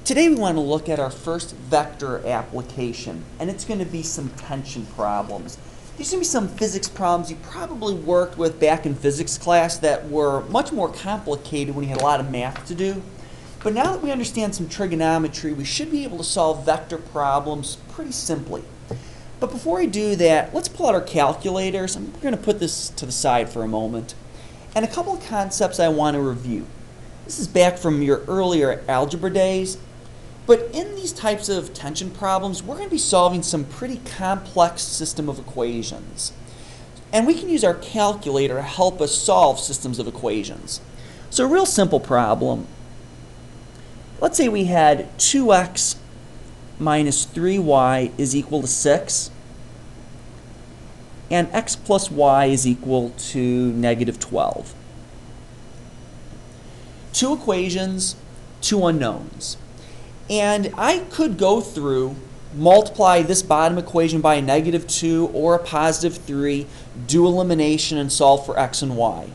Today we want to look at our first vector application, and it's going to be some tension problems. These are going to be some physics problems you probably worked with back in physics class that were much more complicated when you had a lot of math to do. But now that we understand some trigonometry, we should be able to solve vector problems pretty simply. But before I do that, let's pull out our calculators, and we're going to put this to the side for a moment. And a couple of concepts I want to review. This is back from your earlier algebra days. But in these types of tension problems, we're going to be solving some pretty complex system of equations. And we can use our calculator to help us solve systems of equations. So a real simple problem. Let's say we had 2x minus 3y is equal to 6. And x plus y is equal to negative 12. Two equations, two unknowns. And I could go through, multiply this bottom equation by a negative 2 or a positive 3, do elimination and solve for x and y.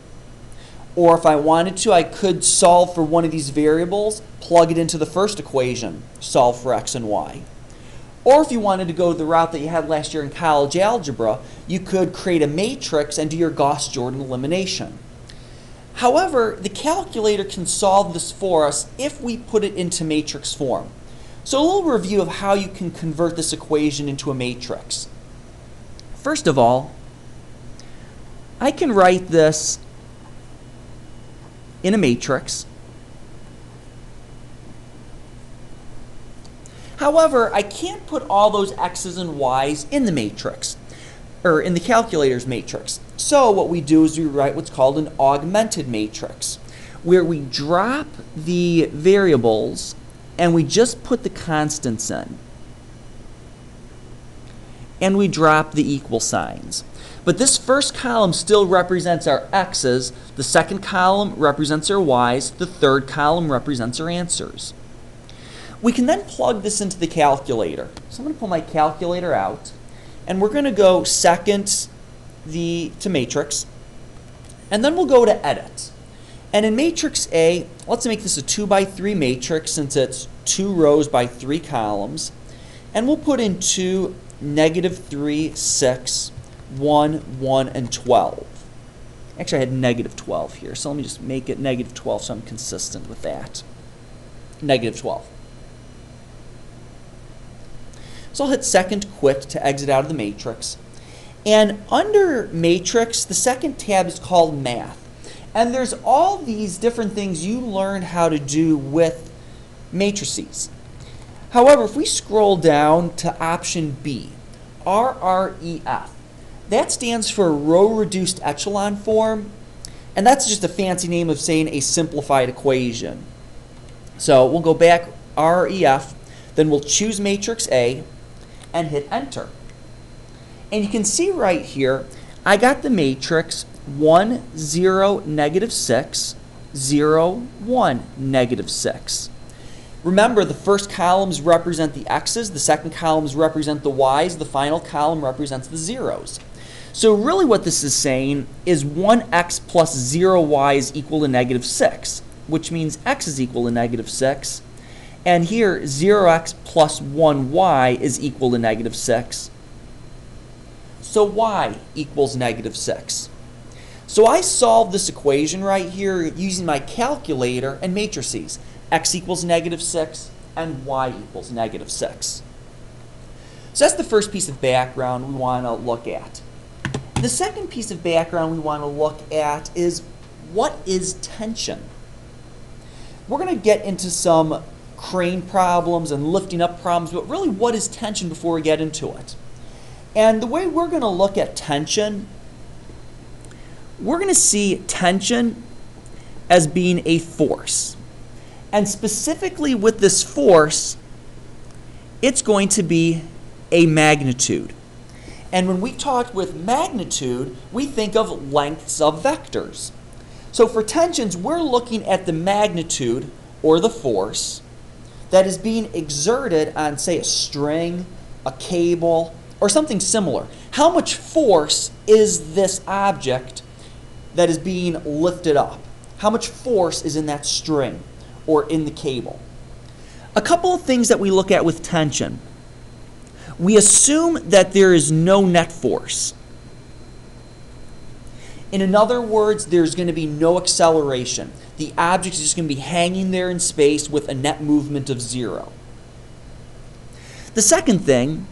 Or if I wanted to, I could solve for one of these variables, plug it into the first equation, solve for x and y. Or if you wanted to go the route that you had last year in college algebra, you could create a matrix and do your Gauss-Jordan elimination. However, the calculator can solve this for us if we put it into matrix form. So a little review of how you can convert this equation into a matrix. First of all, I can write this in a matrix. However, I can't put all those x's and y's in the matrix, or in the calculator's matrix. So what we do is we write what's called an augmented matrix, where we drop the variables and we just put the constants in. And we drop the equal signs. But this first column still represents our x's, the second column represents our y's, the third column represents our answers. We can then plug this into the calculator. So I'm going to pull my calculator out. And we're going to go second to matrix, and then we'll go to edit. And in matrix A, let's make this a 2 by 3 matrix since it's 2 rows by 3 columns. And we'll put in 2, negative 3, 6, 1, 1, and 12. Actually, I had negative 12 here, so let me just make it negative 12 so I'm consistent with that. Negative 12. So I'll hit second quit to exit out of the matrix. And under matrix, the second tab is called math. And there's all these different things you learned how to do with matrices. However, if we scroll down to option B, RREF, that stands for row reduced echelon form. And that's just a fancy name of saying a simplified equation. So we'll go back RREF, then we'll choose matrix A, and hit enter. And you can see right here, I got the matrix 1, 0, negative 6, 0, 1, negative 6. Remember, the first columns represent the x's, the second columns represent the y's, the final column represents the zeros. So really what this is saying is 1x plus 0y is equal to negative 6, which means x is equal to negative 6. And here, 0x plus 1y is equal to negative 6. So y equals negative 6. So I solved this equation right here using my calculator and matrices. X equals negative 6 and y equals negative 6. So that's the first piece of background we want to look at. The second piece of background we want to look at is what is tension? We're going to get into some crane problems and lifting up problems, but really what is tension before we get into it? And the way we're going to look at tension, we're going to see tension as being a force. And specifically with this force, it's going to be a magnitude. And when we talk with magnitude, we think of lengths of vectors. So for tensions, we're looking at the magnitude, or the force, that is being exerted on, say, a string, a cable, or something similar. How much force is this object that is being lifted up? How much force is in that string or in the cable? A couple of things that we look at with tension. We assume that there is no net force. In other words, there's going to be no acceleration. The object is just going to be hanging there in space with a net movement of 0. The second thing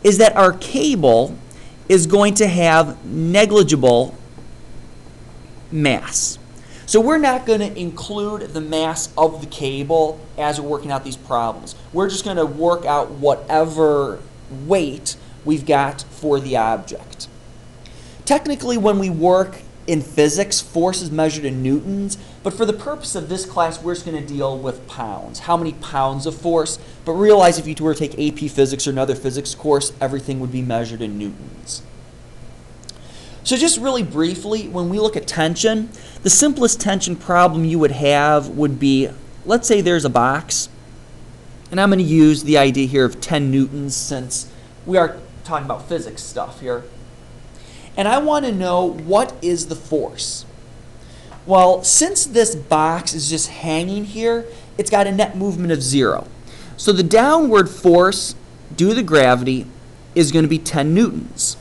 is that our cable is going to have negligible mass. So we're not going to include the mass of the cable as we're working out these problems. We're just going to work out whatever weight we've got for the object. Technically, when we work in physics, force is measured in newtons, but for the purpose of this class, we're just going to deal with pounds. How many pounds of force? But realize if you were to take AP Physics or another physics course, everything would be measured in newtons. So just really briefly, when we look at tension, the simplest tension problem you would have would be, let's say there's a box, and I'm going to use the idea here of 10 newtons since we are talking about physics stuff here. And I want to know what is the force. Well, since this box is just hanging here, it's got a net movement of 0. So the downward force due to the gravity is going to be 10 newtons.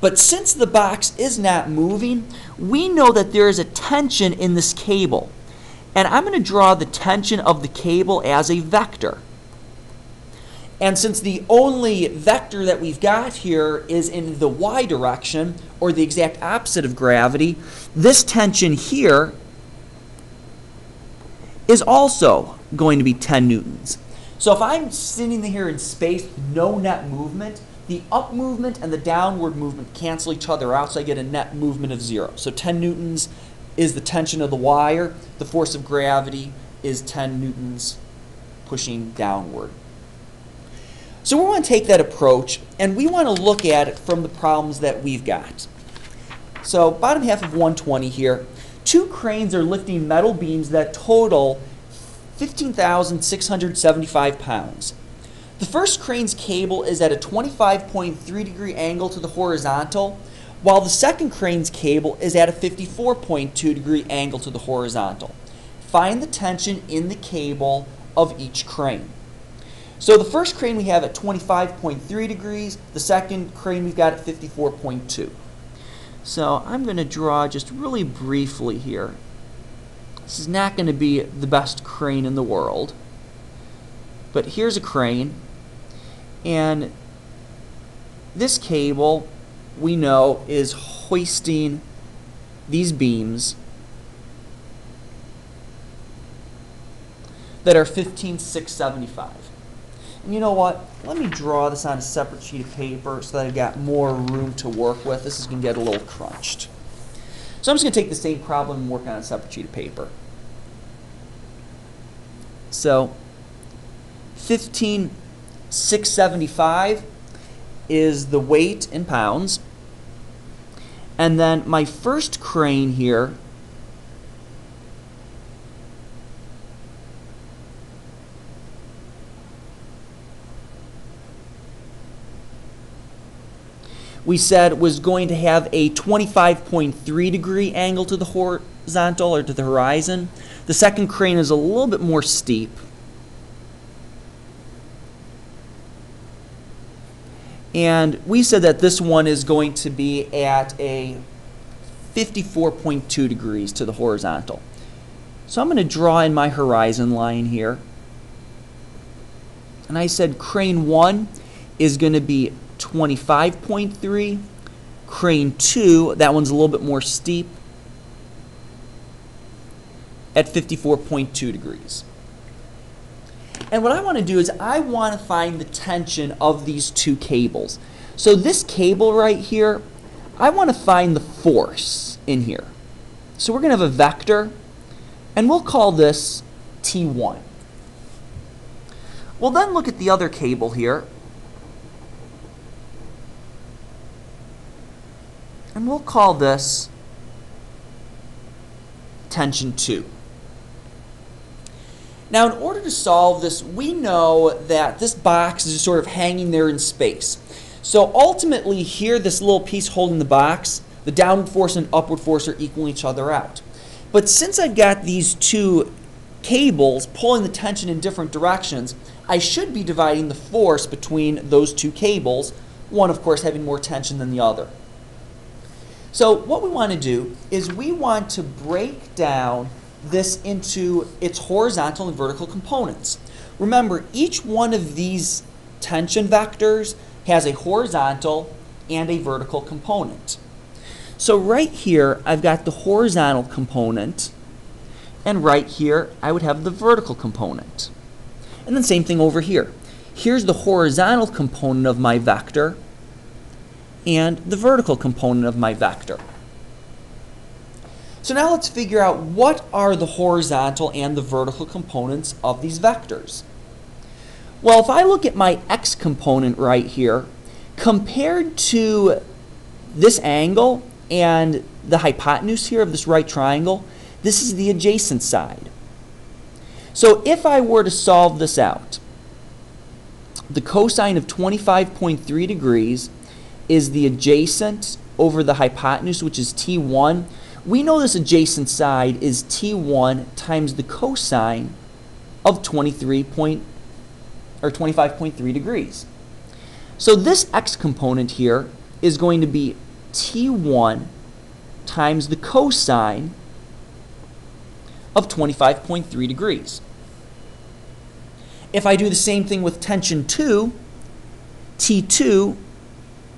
But since the box is not moving, we know that there is a tension in this cable. And I'm going to draw the tension of the cable as a vector. And since the only vector that we've got here is in the y direction, or the exact opposite of gravity, this tension here is also going to be 10 newtons. So if I'm sitting here in space, no net movement, the up movement and the downward movement cancel each other out, so I get a net movement of 0. So 10 newtons is the tension of the wire. The force of gravity is 10 newtons pushing downward. So we want to take that approach, and we want to look at it from the problems that we've got. So bottom half of 120 here. 2 cranes are lifting metal beams that total 15,675 pounds. The first crane's cable is at a 25.3 degree angle to the horizontal, while the second crane's cable is at a 54.2 degree angle to the horizontal. Find the tension in the cable of each crane. So the first crane we have at 25.3 degrees, the second crane we've got at 54.2. So I'm going to draw just really briefly here. This is not going to be the best crane in the world, but here's a crane, and this cable we know is hoisting these beams that are 15,675. And you know what? Let me draw this on a separate sheet of paper so that I've got more room to work with. This is going to get a little crunched. So I'm just going to take the same problem and work on a separate sheet of paper. So 15,675 is the weight in pounds. And then my first crane here we said was going to have a 25.3 degree angle to the horizontal or to the horizon. The second crane is a little bit more steep. And we said that this one is going to be at a 54.2 degrees to the horizontal. So I'm going to draw in my horizon line here. And I said crane 1 is going to be 25.3. Crane 2, that one's a little bit more steep, at 54.2 degrees. And what I want to do is I want to find the tension of these two cables. So this cable right here, I want to find the force in here. So we're going to have a vector, and we'll call this T1. We'll then look at the other cable here, and we'll call this tension 2. Now, in order to solve this, we know that this box is just sort of hanging there in space. So ultimately here, this little piece holding the box, the downward force and upward force are equaling each other out. But since I've got these two cables pulling the tension in different directions, I should be dividing the force between those two cables, one of course having more tension than the other. So what we want to do is we want to break down this into its horizontal and vertical components. Remember, each one of these tension vectors has a horizontal and a vertical component. So right here, I've got the horizontal component, and right here, I would have the vertical component. And then same thing over here. Here's the horizontal component of my vector, and the vertical component of my vector. So now let's figure out what are the horizontal and the vertical components of these vectors. Well, if I look at my x component right here, compared to this angle and the hypotenuse here of this right triangle, this is the adjacent side. So if I were to solve this out, the cosine of 25.3 degrees is the adjacent over the hypotenuse, which is T1. We know this adjacent side is T1 times the cosine of 25.3 degrees. So this x component here is going to be T1 times the cosine of 25.3 degrees. If I do the same thing with tension 2, T2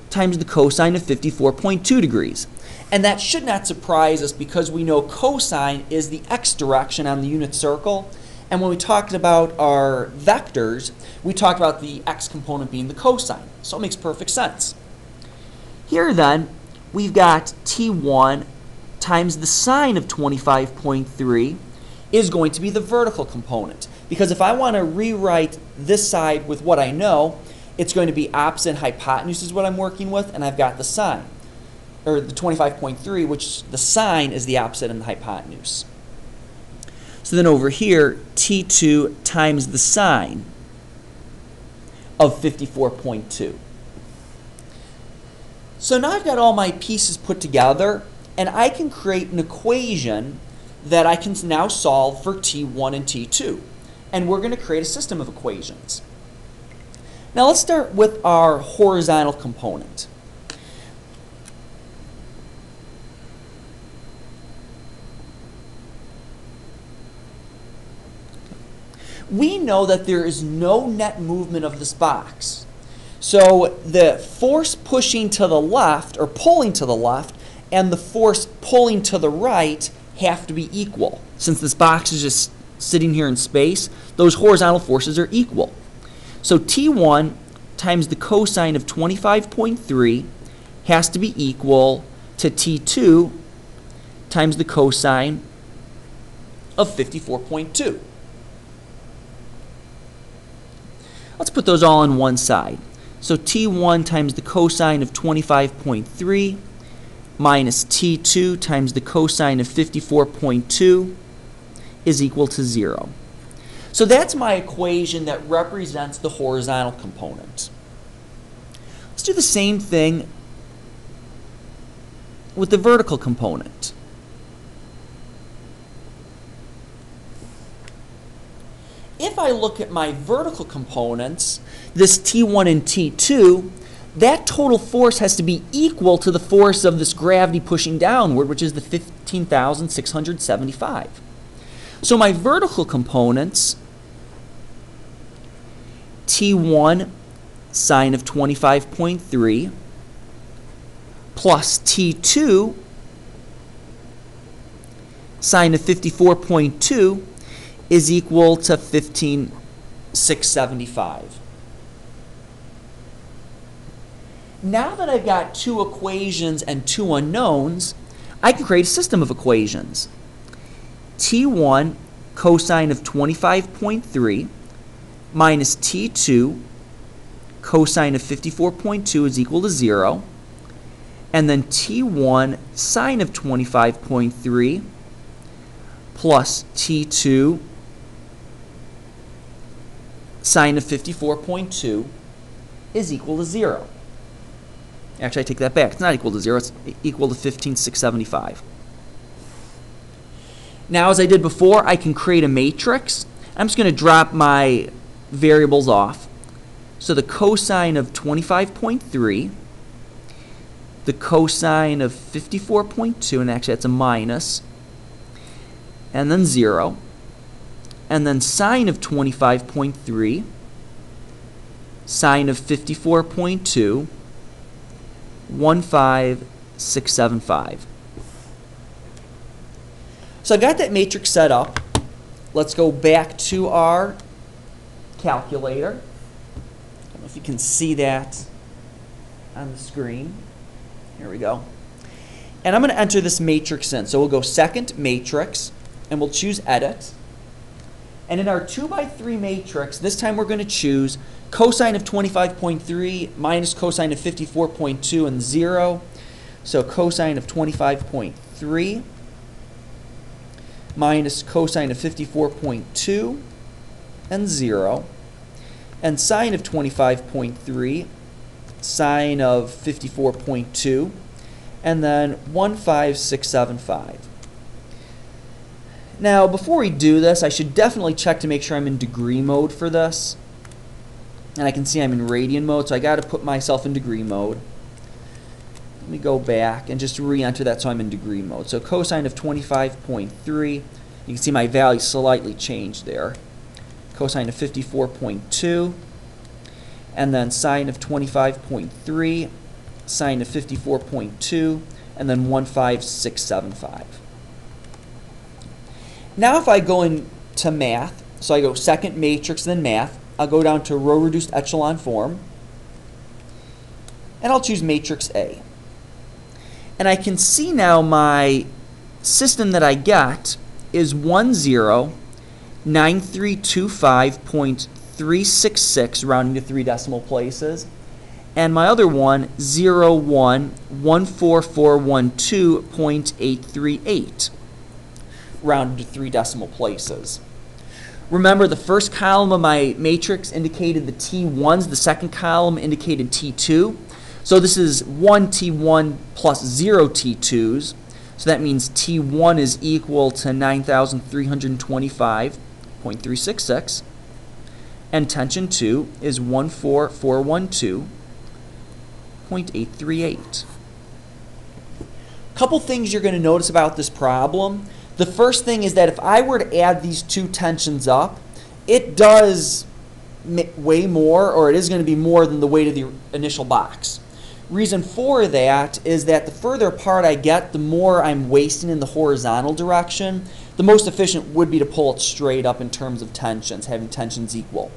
times the cosine of 54.2 degrees. And that should not surprise us because we know cosine is the x direction on the unit circle. And when we talked about our vectors, we talked about the x component being the cosine. So it makes perfect sense. Here then, we've got T1 times the sine of 25.3 is going to be the vertical component. Because if I want to rewrite this side with what I know, it's going to be opposite hypotenuse is what I'm working with, and I've got the sine, or the 25.3, which the sine is the opposite in the hypotenuse. So then over here, T2 times the sine of 54.2. So now I've got all my pieces put together, and I can create an equation that I can now solve for T1 and T2. And we're going to create a system of equations. Now let's start with our horizontal component. We know that there is no net movement of this box. So the force pushing to the left, or pulling to the left, and the force pulling to the right have to be equal. Since this box is just sitting here in space, those horizontal forces are equal. So T1 times the cosine of 25.3 has to be equal to T2 times the cosine of 54.2. Let's put those all on one side. So T1 times the cosine of 25.3 minus T2 times the cosine of 54.2 is equal to 0. So that's my equation that represents the horizontal component. Let's do the same thing with the vertical component. If I look at my vertical components, this T1 and T2, that total force has to be equal to the force of this gravity pushing downward, which is the 15,675. So my vertical components, T1 sine of 25.3 plus T2 sine of 54.2 is equal to 15,675. Now that I've got two equations and two unknowns, I can create a system of equations. T1 cosine of 25.3 minus T2 cosine of 54.2 is equal to 0. And then T1 sine of 25.3 plus T2 sine of 54.2 is equal to 0. Actually, I take that back. It's not equal to 0. It's equal to 15,675. Now, as I did before, I can create a matrix. I'm just going to drop my variables off. So the cosine of 25.3, the cosine of 54.2, and actually that's a minus, and then 0, and then sine of 25.3, sine of 54.2, 15675. So I got that matrix set up. Let's go back to our calculator. I don't know if you can see that on the screen. Here we go. And I'm going to enter this matrix in. So we'll go second matrix, and we'll choose edit. And in our 2 by 3 matrix, this time we're going to choose cosine of 25.3 minus cosine of 54.2 and 0. So cosine of 25.3 minus cosine of 54.2 and 0. And sine of 25.3, sine of 54.2, and then 15675. Now, before we do this, I should definitely check to make sure I'm in degree mode for this. And I can see I'm in radian mode, so I got to put myself in degree mode. Let me go back and just re-enter that so I'm in degree mode. So cosine of 25.3, you can see my value slightly changed there. Cosine of 54.2, and then sine of 25.3, sine of 54.2, and then 15675. Now if I go into math, so I go second matrix, then math, I'll go down to row reduced echelon form, and I'll choose matrix A. And I can see now my system that I get is 109325.366, rounding to 3 decimal places, and my other one 0114412.838, rounded to 3 decimal places. Remember, the first column of my matrix indicated the T1s, the second column indicated T2. So this is 1 T1 plus 0 T2s. So that means T1 is equal to 9,325.366. And tension 2 is 14412.838. Couple things you're going to notice about this problem. The first thing is that if I were to add these two tensions up, it does weigh more, or it is going to be more than the weight of the initial box. Reason for that is that the further apart I get, the more I'm wasting in the horizontal direction. The most efficient would be to pull it straight up in terms of tensions, having tensions equal.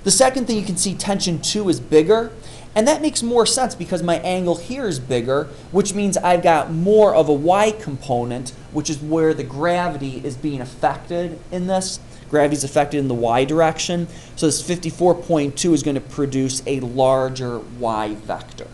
The second thing, you can see tension 2 is bigger, and that makes more sense because my angle here is bigger, which means I've got more of a y component, which is where the gravity is being affected in this. Gravity is affected in the y direction, so this 54.2 is going to produce a larger y vector.